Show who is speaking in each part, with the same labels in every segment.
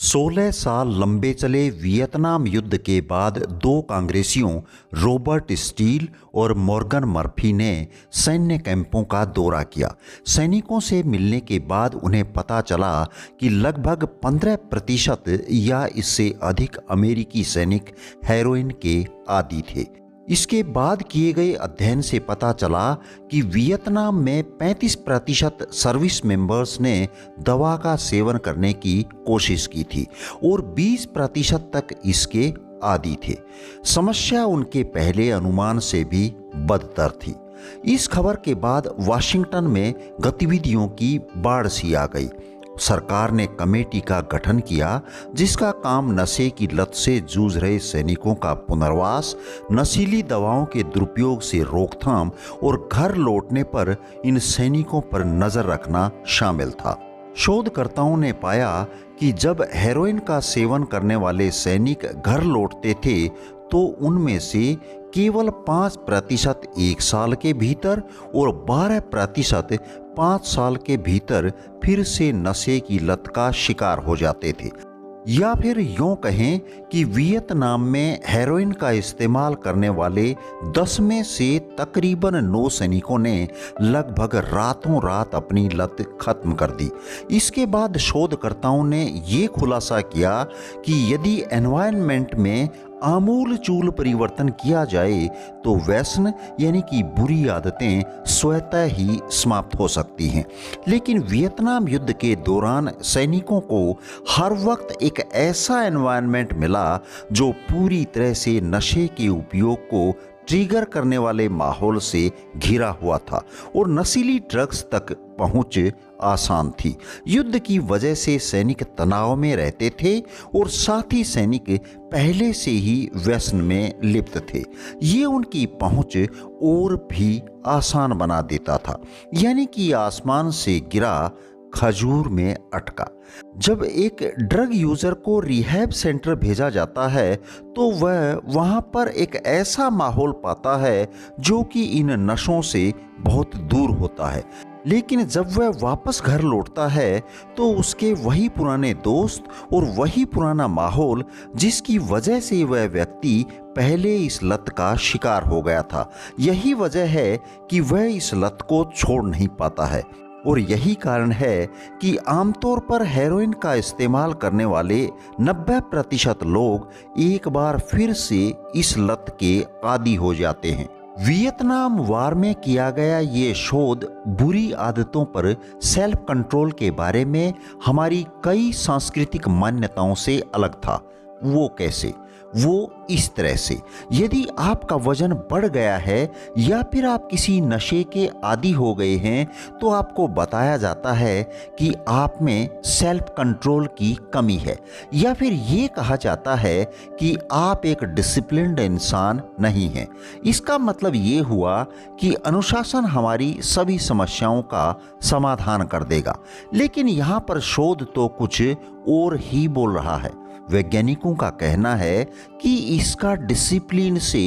Speaker 1: 16 साल लंबे चले वियतनाम युद्ध के बाद दो कांग्रेसियों रॉबर्ट स्टील और मॉर्गन मर्फी ने सैन्य कैंपों का दौरा किया। सैनिकों से मिलने के बाद उन्हें पता चला कि लगभग 15% या इससे अधिक अमेरिकी सैनिक हेरोइन के आदी थे। इसके बाद किए गए अध्ययन से पता चला कि वियतनाम में 35% सर्विस मेंबर्स ने दवा का सेवन करने की कोशिश की थी और 20% तक इसके आदी थे। समस्या उनके पहले अनुमान से भी बदतर थी। इस खबर के बाद वाशिंगटन में गतिविधियों की बाढ़ सी आ गई। सरकार ने कमेटी का गठन किया जिसका काम नशे की लत से जूझ रहे सैनिकों का पुनर्वास, नशीली दवाओं के दुरुपयोग से रोकथाम और घर लौटने पर इन सैनिकों पर नजर रखना शामिल था। शोधकर्ताओं ने पाया कि जब हेरोइन का सेवन करने वाले सैनिक घर लौटते थे तो उनमें से केवल 5% 1 साल के भीतर और 12% 5 साल के भीतर फिर से नशे की लत का शिकार हो जाते थे। या फिर यूं कहें कि वियतनाम में हेरोइन का इस्तेमाल करने वाले 10 में से तकरीबन 9 सैनिकों ने लगभग रातों रात अपनी लत खत्म कर दी। इसके बाद शोधकर्ताओं ने ये खुलासा किया कि यदि एनवायरनमेंट में आमूल चूल परिवर्तन किया जाए तो व्यसन यानी कि बुरी आदतें स्वतः ही समाप्त हो सकती हैं। लेकिन वियतनाम युद्ध के दौरान सैनिकों को हर वक्त एक ऐसा एनवायरनमेंट मिला जो पूरी तरह से नशे के उपयोग को ट्रिगर करने वाले माहौल से घिरा हुआ था और नशीली ड्रग्स तक पहुंच आसान थी। युद्ध की वजह से सैनिक तनाव में रहते थे और साथ ही सैनिक पहले से ही व्यसन में लिप्त थे। ये उनकी पहुंच और भी आसान बना देता था, यानी कि आसमान से गिरा खजूर में अटका। जब एक ड्रग यूजर को रिहैब सेंटर भेजा जाता है तो वह वहां पर एक ऐसा माहौल पाता है जो कि इन नशों से बहुत दूर होता है। लेकिन जब वह वापस घर लौटता है तो उसके वही पुराने दोस्त और वही पुराना माहौल जिसकी वजह से वह व्यक्ति पहले इस लत का शिकार हो गया था, यही वजह है कि वह इस लत को छोड़ नहीं पाता है। और यही कारण है कि आमतौर पर हेरोइन का इस्तेमाल करने वाले 90% लोग एक बार फिर से इस लत के आदी हो जाते हैं। वियतनाम वार में किया गया ये शोध बुरी आदतों पर सेल्फ कंट्रोल के बारे में हमारी कई सांस्कृतिक मान्यताओं से अलग था। वो कैसे? वो इस तरह से, यदि आपका वजन बढ़ गया है या फिर आप किसी नशे के आदी हो गए हैं तो आपको बताया जाता है कि आप में सेल्फ कंट्रोल की कमी है, या फिर ये कहा जाता है कि आप एक डिसिप्लिन्ड इंसान नहीं हैं। इसका मतलब ये हुआ कि अनुशासन हमारी सभी समस्याओं का समाधान कर देगा। लेकिन यहाँ पर शोध तो कुछ और ही बोल रहा है। वैज्ञानिकों का कहना है कि इसका डिसिप्लिन से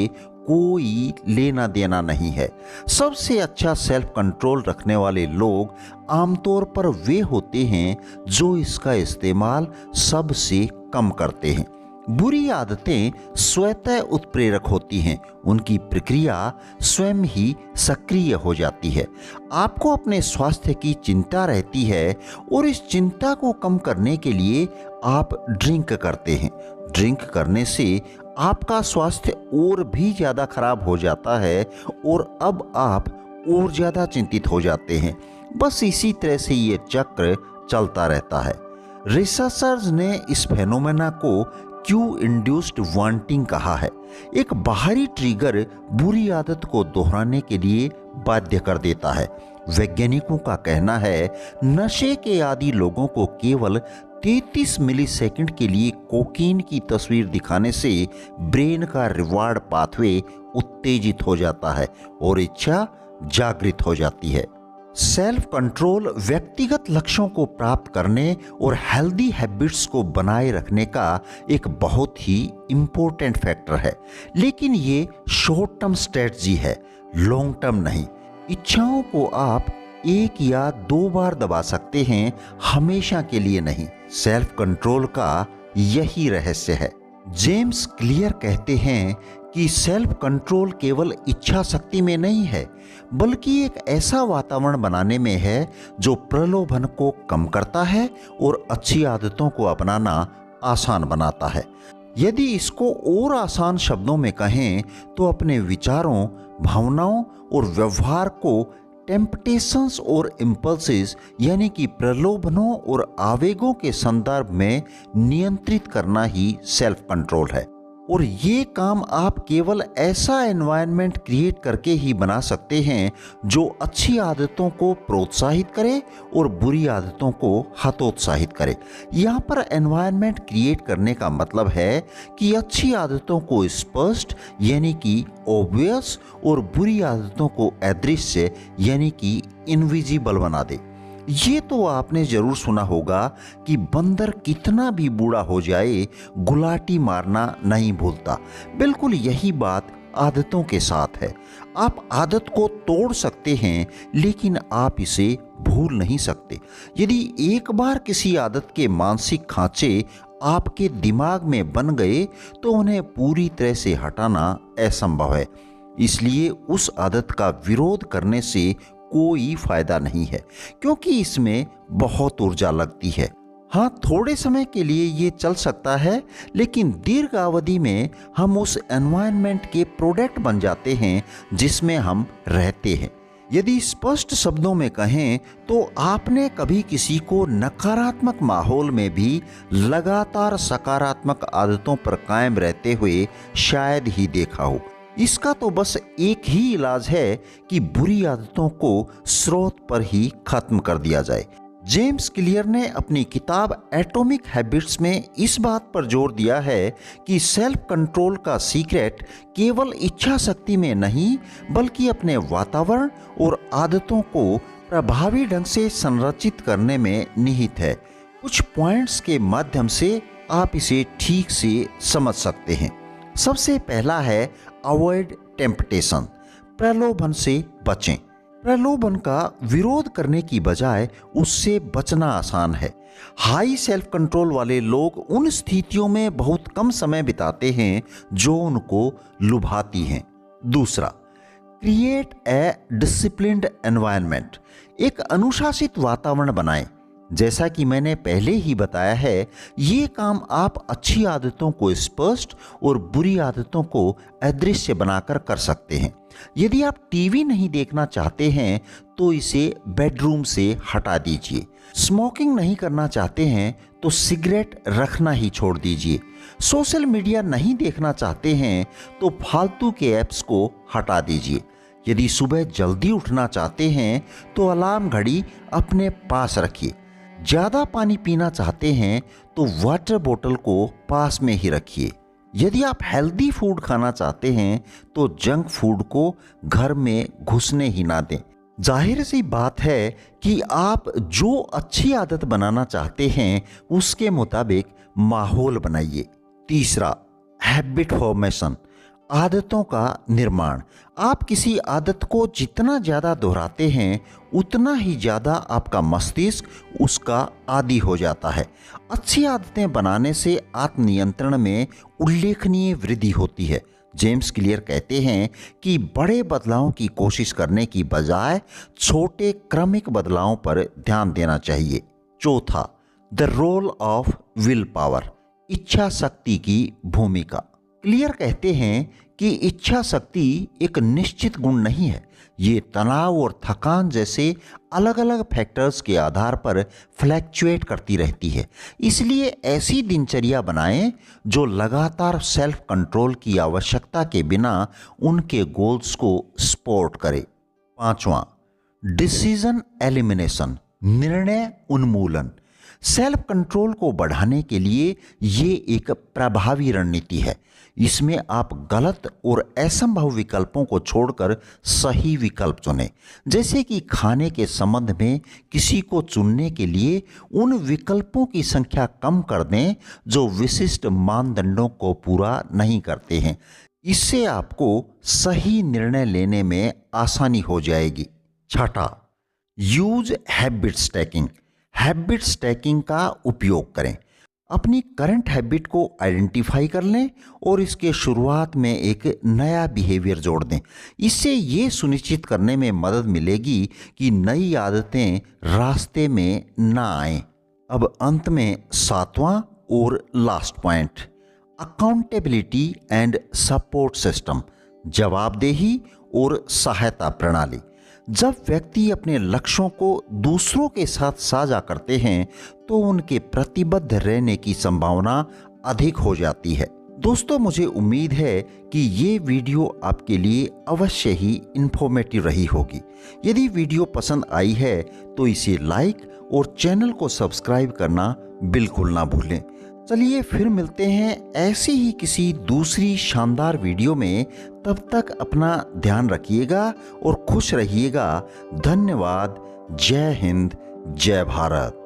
Speaker 1: कोई लेना देना नहीं है। सबसे अच्छा सेल्फ कंट्रोल रखने वाले लोग आमतौर पर वे होते हैं जो इसका इस्तेमाल सबसे कम करते हैं। बुरी आदतें स्वतः उत्प्रेरक होती हैं, उनकी प्रक्रिया स्वयं ही सक्रिय हो जाती है। आपको अपने स्वास्थ्य की चिंता रहती है और इस चिंता को कम करने के लिए आप ड्रिंक करते हैं। ड्रिंक करने से आपका स्वास्थ्य और भी ज़्यादा खराब हो जाता है और अब आप और ज़्यादा चिंतित हो जाते हैं। बस इसी तरह से ये चक्र चलता रहता है। रिसर्चर्स ने इस फेनोमेना को क्यू इंड्यूस्ड वांटिंग कहा है। एक बाहरी ट्रिगर बुरी आदत को दोहराने के लिए बाध्य कर देता है। वैज्ञानिकों का कहना है नशे के आदी लोगों को केवल 33 मिलीसेकंड के लिए कोकीन की तस्वीर दिखाने से ब्रेन का रिवार्ड पाथवे उत्तेजित हो जाता है और इच्छा जागृत हो जाती है। सेल्फ कंट्रोल व्यक्तिगत लक्ष्यों को प्राप्त करने और हेल्दी हैबिट्स को बनाए रखने का एक बहुत ही इम्पोर्टेंट फैक्टर है। लेकिन ये शॉर्ट टर्म स्ट्रेटजी है, लॉन्ग टर्म नहीं। इच्छाओं को आप एक या दो बार दबा सकते हैं, हमेशा के लिए नहीं। सेल्फ कंट्रोल का यही रहस्य है। जेम्स क्लियर कहते हैं कि सेल्फ कंट्रोल केवल इच्छा शक्ति में नहीं है, बल्कि एक ऐसा वातावरण बनाने में है जो प्रलोभन को कम करता है और अच्छी आदतों को अपनाना आसान बनाता है। यदि इसको और आसान शब्दों में कहें तो अपने विचारों, भावनाओं और व्यवहार को टेम्पटेशंस और इम्पल्सेस यानी कि प्रलोभनों और आवेगों के संदर्भ में नियंत्रित करना ही सेल्फ कंट्रोल है। और ये काम आप केवल ऐसा एनवायरनमेंट क्रिएट करके ही बना सकते हैं जो अच्छी आदतों को प्रोत्साहित करे और बुरी आदतों को हतोत्साहित करे। यहाँ पर एनवायरनमेंट क्रिएट करने का मतलब है कि अच्छी आदतों को स्पष्ट यानी कि ऑब्वियस और बुरी आदतों को अदृश्य यानी कि इनविजिबल बना दे। ये तो आपने जरूर सुना होगा कि बंदर कितना भी बूढ़ा हो जाए, गुलाटी मारना नहीं भूलता। बिल्कुल यही बात आदतों के साथ है। आप आदत को तोड़ सकते हैं, लेकिन आप इसे भूल नहीं सकते। यदि एक बार किसी आदत के मानसिक खांचे आपके दिमाग में बन गए तो उन्हें पूरी तरह से हटाना असंभव है। इसलिए उस आदत का विरोध करने से कोई फायदा नहीं है, क्योंकि इसमें बहुत ऊर्जा लगती है। हाँ, थोड़े समय के लिए ये चल सकता है, लेकिन दीर्घ अवधि में हम उस एनवायरनमेंट के प्रोडक्ट बन जाते हैं जिसमें हम रहते हैं। यदि स्पष्ट शब्दों में कहें तो आपने कभी किसी को नकारात्मक माहौल में भी लगातार सकारात्मक आदतों पर कायम रहते हुए शायद ही देखा हो। इसका तो बस एक ही इलाज है कि बुरी आदतों को स्रोत पर ही खत्म कर दिया जाए। जेम्स क्लियर ने अपनी किताब एटॉमिक हैबिट्स में इस बात पर जोर दिया है कि सेल्फ कंट्रोल का सीक्रेट केवल इच्छा शक्ति में नहीं, बल्कि अपने वातावरण और आदतों को प्रभावी ढंग से संरचित करने में निहित है। कुछ पॉइंट्स के माध्यम से आप इसे ठीक से समझ सकते हैं। सबसे पहला है अवॉइड टेम्पटेशन, प्रलोभन से बचें। प्रलोभन का विरोध करने की बजाय उससे बचना आसान है। हाई सेल्फ कंट्रोल वाले लोग उन स्थितियों में बहुत कम समय बिताते हैं जो उनको लुभाती हैं। दूसरा, क्रिएट ए डिसिप्लिन्ड एनवायरनमेंट, एक अनुशासित वातावरण बनाएं। जैसा कि मैंने पहले ही बताया है, ये काम आप अच्छी आदतों को स्पष्ट और बुरी आदतों को अदृश्य बनाकर कर सकते हैं। यदि आप टीवी नहीं देखना चाहते हैं तो इसे बेडरूम से हटा दीजिए। स्मोकिंग नहीं करना चाहते हैं तो सिगरेट रखना ही छोड़ दीजिए। सोशल मीडिया नहीं देखना चाहते हैं तो फालतू के ऐप्स को हटा दीजिए। यदि सुबह जल्दी उठना चाहते हैं तो अलार्म घड़ी अपने पास रखिए। ज़्यादा पानी पीना चाहते हैं तो वाटर बोतल को पास में ही रखिए। यदि आप हेल्दी फूड खाना चाहते हैं तो जंक फूड को घर में घुसने ही ना दें। जाहिर सी बात है कि आप जो अच्छी आदत बनाना चाहते हैं उसके मुताबिक माहौल बनाइए। तीसरा, हैबिट फॉर्मेशन, आदतों का निर्माण। आप किसी आदत को जितना ज़्यादा दोहराते हैं उतना ही ज़्यादा आपका मस्तिष्क उसका आदी हो जाता है। अच्छी आदतें बनाने से आत्मनियंत्रण में उल्लेखनीय वृद्धि होती है। जेम्स क्लियर कहते हैं कि बड़े बदलावों की कोशिश करने की बजाय छोटे क्रमिक बदलावों पर ध्यान देना चाहिए। चौथा, the role of will power, इच्छा शक्ति की भूमिका। क्लियर कहते हैं कि इच्छा शक्ति एक निश्चित गुण नहीं है। ये तनाव और थकान जैसे अलग अलग फैक्टर्स के आधार पर फ्लैक्चुएट करती रहती है। इसलिए ऐसी दिनचर्या बनाएं जो लगातार सेल्फ कंट्रोल की आवश्यकता के बिना उनके गोल्स को सपोर्ट करे। पांचवां, डिसीजन एलिमिनेशन, निर्णय उन्मूलन। सेल्फ कंट्रोल को बढ़ाने के लिए ये एक प्रभावी रणनीति है। इसमें आप गलत और असंभव विकल्पों को छोड़कर सही विकल्प चुनें। जैसे कि खाने के संबंध में किसी को चुनने के लिए उन विकल्पों की संख्या कम कर दें जो विशिष्ट मानदंडों को पूरा नहीं करते हैं। इससे आपको सही निर्णय लेने में आसानी हो जाएगी। छठा, use habit stacking. Habit stacking का उपयोग करें। अपनी करंट हैबिट को आइडेंटिफाई कर लें और इसके शुरुआत में एक नया बिहेवियर जोड़ दें। इससे ये सुनिश्चित करने में मदद मिलेगी कि नई आदतें रास्ते में ना आएं। अब अंत में 7वां और last point, accountability and support system, जवाबदेही और सहायता प्रणाली। जब व्यक्ति अपने लक्ष्यों को दूसरों के साथ साझा करते हैं तो उनके प्रतिबद्ध रहने की संभावना अधिक हो जाती है। दोस्तों, मुझे उम्मीद है कि ये वीडियो आपके लिए अवश्य ही इंफॉर्मेटिव रही होगी। यदि वीडियो पसंद आई है तो इसे लाइक और चैनल को सब्सक्राइब करना बिल्कुल ना भूलें। चलिए फिर मिलते हैं ऐसी ही किसी दूसरी शानदार वीडियो में। तब तक अपना ध्यान रखिएगा और खुश रहिएगा। धन्यवाद। जय हिंद, जय भारत।